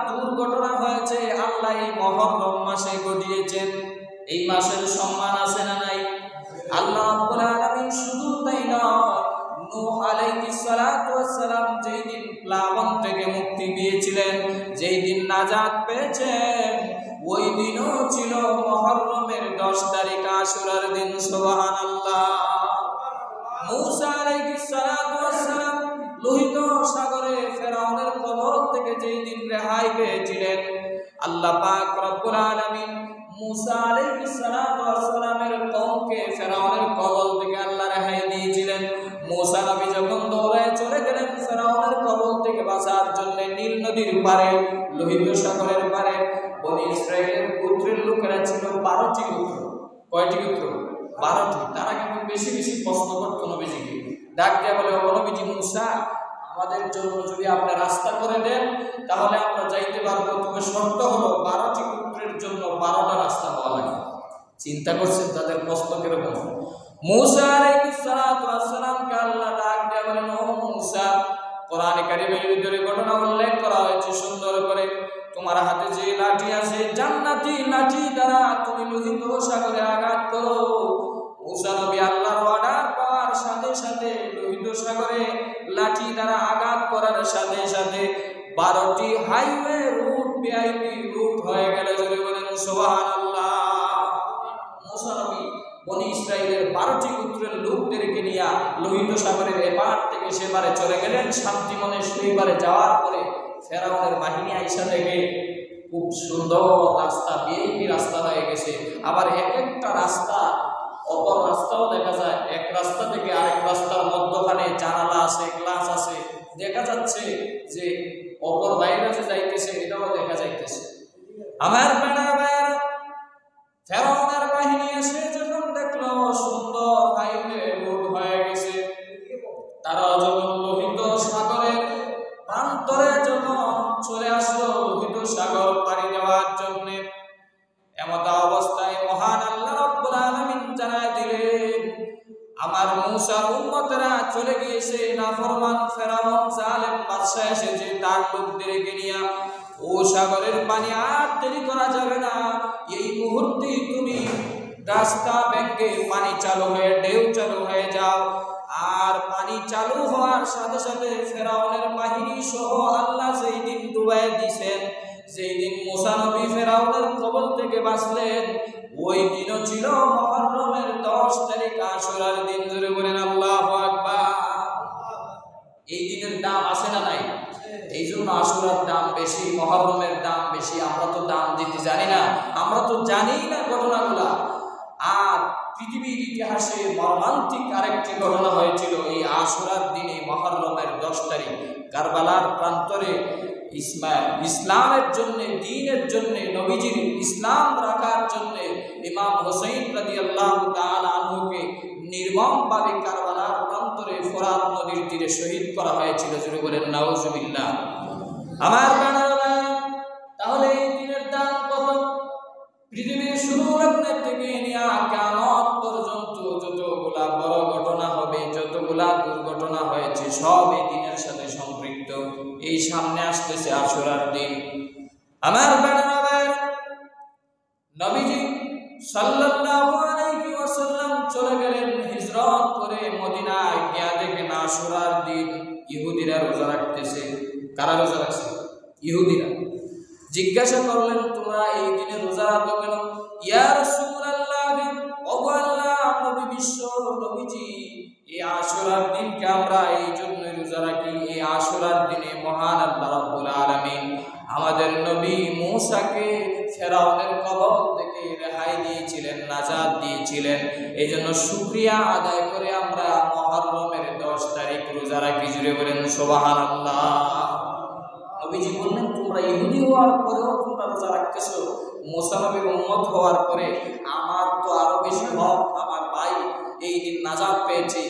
দুর্ঘটনা হয়েছে আল্লাহ এই মুহররম মাসে ঘটিয়েছেন। এই মাসের সম্মান আছে না নাই? আল্লাহ রাব্বুল আলামিন শুধু তাই নয়, নূহ আলাইহিস সালাতু ওয়াস সালাম যেই দিন প্লাবন থেকে মুক্তি পেয়েছিলেন, যেই দিন নাজাত পেয়েছেন, ওই দিনও ছিল মুহররমের 10 তারিখ আশুরার দিন। সুবহানাল্লাহ। মূসা আলাইহিস সালাতু ওয়াস সালাম লোহিত সাগরে ফেরাউনের কবল থেকে যেই দিন রেহাই পেয়েছিলেন, আল্লাহ পাক রব্বুল আলামিন মূসা আলাইহিস সালাতু ওয়াস সালামের কওমকে ফেরাউনের কবল থেকে আল্লাহ রেহাই দিয়েছিলেন। মূসা নবী যখন দৌড়ায় চলে গেলেন ফেরাউনের কবল থেকে বাঁচার জন্য নীল নদীর পারে, লোহিত সাগরের পারে, বনি ইসরাইলের গোত্রের লোকেরা ছিল 12টি গোত্র। কয়টি গোত্র? 12টি। তারা কিন্তু বেশি বেশি প্রশ্ন করত নবীজিকে, ডাক দিয়ে বলে, ও নবীজি মূসা, আমাদের জন্য যদি আপনি রাস্তা করে দেন তাহলে আমরা যাইতে পারবো, তবে শর্ত হলো 12টি গোত্রের জন্য 12টা রাস্তা হওয়া লাগে। চিন্তা করছেন তাদের প্রশ্ন কিরকম? মূসা আলাইহিস সালাতু ওয়াস সালামকে আল্লাহ ডাক দিয়ে বলেন, ও মূসা, কোরআনে কারিমের ভিতরে ঘটনা উল্লেখ করা হয়েছে সুন্দর করে। তোমার হাতে যে লাঠি আছে, জান্নাতি লাঠি দ্বারা তুমি লোহিত সাগরে আঘাত করো। মূসা নবী আল্লাহর অর্ডার পাওয়ার সাথে সাথে লোহিত সাগরে লাঠি দ্বারা আঘাত করার সাথে সাথে 12টি হাইওয়ে রুট, ভিআইপি রুট হয়ে গেল। যদি বলেন সুবহানাল্লাহ। মূসা নবী বনি ইসরাইলের 12টি গোত্রের লোকদেরকে নিয়ে লোহিত সাগরের এপার থেকে সেপারে চলে গেলেন। শান্তি মনে সেইবারে যাওয়ার পরে ফেরাউনের বাহিনী আইসা থেকে খুব সুন্দর রাস্তা, ভিআইপি রাস্তা হয়ে গেছে। আবার এক একটা রাস্তা অপর রাস্তাও দেখা যায়, এক রাস্তা থেকে আরেক রাস্তার মধ্যখানে জানালা আছে, গ্লাস আছে, দেখা যাচ্ছে যে অপর বাইরে যে যাইতেছে এটাও দেখা যাইতেছে। আমার বেড়া বেড়া ফেরাউনের বাহিনী এসে যখন দেখলো সুন্দর হাইওয়ে রোড হয়ে গেছে, তারা যখন লোহিত সাগরের প্রান্তরে যখন চলে আসলো লোহিত সাগর পাড়ি দেওয়ার জন্য, এমত অবস্থায় মহান আল্লাহ রাব্বুল আলামিন জানায় দিলেন, আমার মূসার উম্মতেরা চলে গিয়েছে, নাফরমান ফেরাউন জালেম বাদশা এসেছে তার লোকদেরকে নিয়ে। ও সাগরের পানি আর দেরি করা যাবে না, এই মুহূর্তে তুমি রাস্তা ভেঙে পানি চালু হয়ে ঢেউ চালু হয়ে যাও। আর পানি চালু হওয়ার সাথে সাথে ফেরাউনের বাহিনী সহ আল্লাহ যেই দিন ডুবাই দিয়েছেন, যেই দিন মূসা নবী ফেরাউনের কবল থেকে বাঁচলেন, ওই দিনও ছিল মুহররমের 10 তারিখ আশুরার দিন। ধরে বলেন আল্লাহু আকবার। এই দিনের দাম আছে না নাই? এই জন্য আশুরার দাম বেশি, মুহররমের দাম বেশি। আমরা তো দাম দিতে জানি না, আমরা তো জানি না ঘটনাগুলা। আর পৃথিবীর ইতিহাসে মর্মান্তিক আরেকটি ঘটনা হয়েছিল এই আশুরার দিনে, মুহররমের 10 তারিখ কারবালার প্রান্তরে ইসলামের জন্য, দ্বীনের জন্য, নবীজির ইসলাম রাখার জন্য ইমাম হোসেন রাদিয়াল্লাহু তাআলা আনহুকে নির্মমভাবে কারবালার প্রান্তরে ফোরাত নদীর তীরে শহীদ করা হয়েছিল। জোরে বলেন নাউজুবিল্লাহ। আমার বানারা, তাহলে এই দিনের দাম কত? পৃথিবীর শুরু লগ্ন থেকে নিয়ে কিয়ামত পর্যন্ত যতগুলা বড় ঘটনা হবে, যতগুলা দুর্ঘটনা হয়েছে, সব এই দিনের সাথে সম্পৃক্ত। এই সামনে আসতেছে আশুরার দিন। আমার বানারা, নবীজি সাল্লাল্লাহু আলাইহি ওয়াসাল্লাম চলে গেলেন হিজরত করে মদিনায়, গিয়া দেখেন আশুরার দিন ইহুদিরা রোজা রাখতেছে। কারা রোজা রাখছে? ইহুদিরা। জিজ্ঞাসা করলেন, তোমরা এই দিনে রোজা রাখো কেন? ইয়া রাসূলুল্লাহ, ওগো আল্লাহর নবী, বিশ্ব নবীজি, এই আশুরার দিনকে আমরা এই জন্য রোজা রাখি, এই আশুরার দিনে মহান আল্লাহ রাব্বুল আলামিন আমাদের নবী মূসাকে ফেরাউনের কবল থেকে রেহাই দিয়েছিলেন, নাজাত দিয়েছিলেন। এই জন্য শুকরিয়া আদায় করে আমরা মুহররমের 10 তারিখ রোজা রাখি। জুড়ে বলেন সুবহানাল্লাহ। নবীজি বললেন, তোমরা ইহুদি হওয়ার পরেও তোমরা রোজা রাখতেছো, মূসা নবীর উম্মত হওয়ার পরে আমার তো আরো বেশি হক, আমার ভাই এই দিন নাজাত পেয়েছে।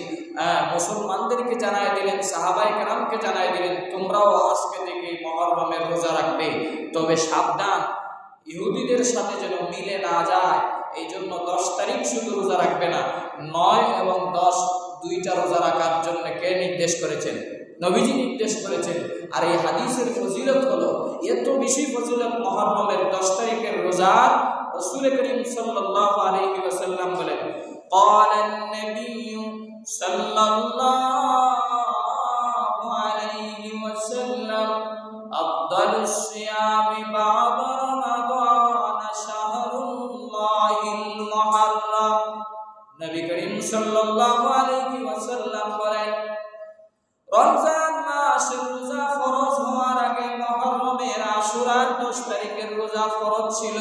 মুসলমানদেরকে জানাই দিলেন, সাহাবায়ে কেরামকে জানাই দিলেন, তোমরাও আজকে থেকে মুহররমের রোজা রাখবে। তবে সাবধান, ইহুদিদের সাথে যেন মিলে না যায়। এই জন্য 10 তারিখ শুধু রোজা রাখবে না, 9 এবং 10 দুইটা রোজা রাখার জন্য কে নির্দেশ করেছেন? নবীজি নির্দেশ করেছেন। আর এই হাদিসের ফজিলত হলো এত বেশি ফজিলত মুহররমের 10 তারিখের রোজার। রাসূল করিম সাল্লাল্লাহু আলাইহি ওয়াসাল্লাম বলেন, ক্বালান নবিয়্যু সাল্লাল্লাহু আলাইহি ওয়াসাল্লাম আফদালুস সিয়ামি বা'দা রমাদান শাহরুল্লাহিল মুহররম। নবী করিম সাল্লাল্লাহু আলাইহি ওয়াসাল্লাম বলেন, রমজান মাসের রোজা ফরজ হওয়ার আগে মুহররমের আশুরার 10 তারিখের রোজা ফরজ ছিল।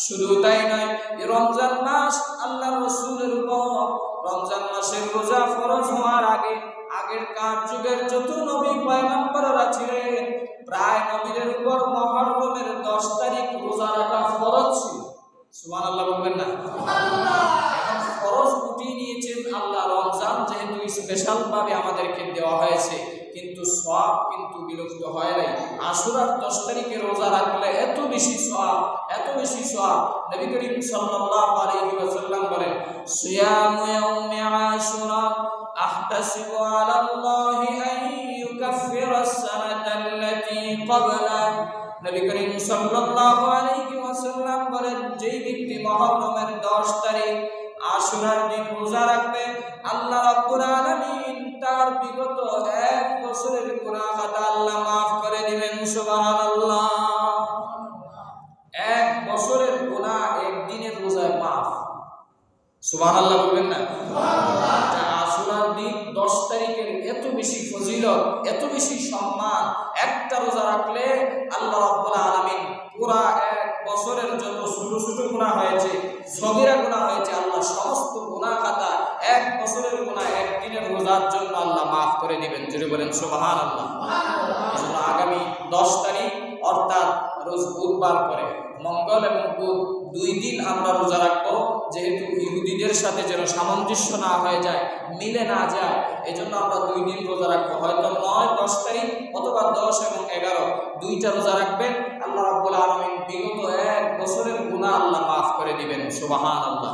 শুধু তাই নয়, রমজান মাস আল্লাহর রাসূলের উপর রমজান মাসের রোজা ফরজ হওয়ার আগে আগের কার যুগের যত নবী পয়গম্বররা ছিলেন প্রায় নবীদের উপর মুহররমের 10 তারিখ রোজা রাখা ফরজ ছিল। সুবহানাল্লাহ বলবেন না? সুবহানাল্লাহ। এখন ফরজ উঠিয়ে নিয়েছেন আল্লাহ। রমজান যেহেতু স্পেশাল ভাবে আমাদেরকে দেওয়া হয়েছে, কিন্তু সওয়াব কিন্তু বিলুপ্ত হয় নাই। আশুরার 10 তারিখে রোজা রাখলে এত বেশি সওয়াব, এত বেশি সওয়াব। নবী করিম সাল্লাল্লাহু আলাইহি ওয়াসাল্লাম বলেন, সিয়ামু ইয়াউমি আশুরা আহতাসিবু আলাল্লাহি আন ইউকাফিরাস সানাতাল্লাতী ক্বাবলা। নবী করিম সাল্লাল্লাহু আলাইহি ওয়াসাল্লাম বলেন, যেই ব্যক্তি মুহররমের 10 তারিখ আশুরার দিন রোজা রাখবে, আল্লাহ রাব্বুল আলামিন তার বিগত 1 বছরের গুনাহ খাতা আল্লাহ maaf করে দিবেন। সুবহানাল্লাহ। 1 বছরের গুনাহ একদিনের রোজায় maaf। সুবহানাল্লাহ বলবেন না? সুবহানাল্লাহ। আশুরার দিন 10 তারিখের এত বেশি ফজিলত, এত বেশি সম্মান। একটা রোজা রাখলে আল্লাহ রাব্বুল আলামিন পুরা 1 বছরের যত ছোট ছোট গুনাহ হয়েছে, সগীরা গুনাহ হয়েছে, আল্লাহ সমস্ত গুনাহ খাতা 1 বছরের গুনাহ একদিনের রোজার জন্য আল্লাহ maaf করে দিবেন। জোরে বলেন সুবহানাল্লাহ। সুবহানাল্লাহ। আগামী 10 তারিখ অর্থাৎ রোজ বুধবার পরে মঙ্গল এবং বুধ 2 দিন আমরা রোজা রাখবো, যেহেতু ইহুদিদের সাথে যেন সামঞ্জস্য না হয়ে যায়, মিলে না যায়, এজন্য আমরা 2 দিন রোজা রাখবো। হয়তো 9, 10 তারিখ অথবা 10 এবং 11 দুইটা রোজা রাখবেন। আল্লাহ রাব্বুল আলামিন বিগত 1 বছরের গুনাহ আল্লাহ maaf করে দিবেন। সুবহানাল্লাহ।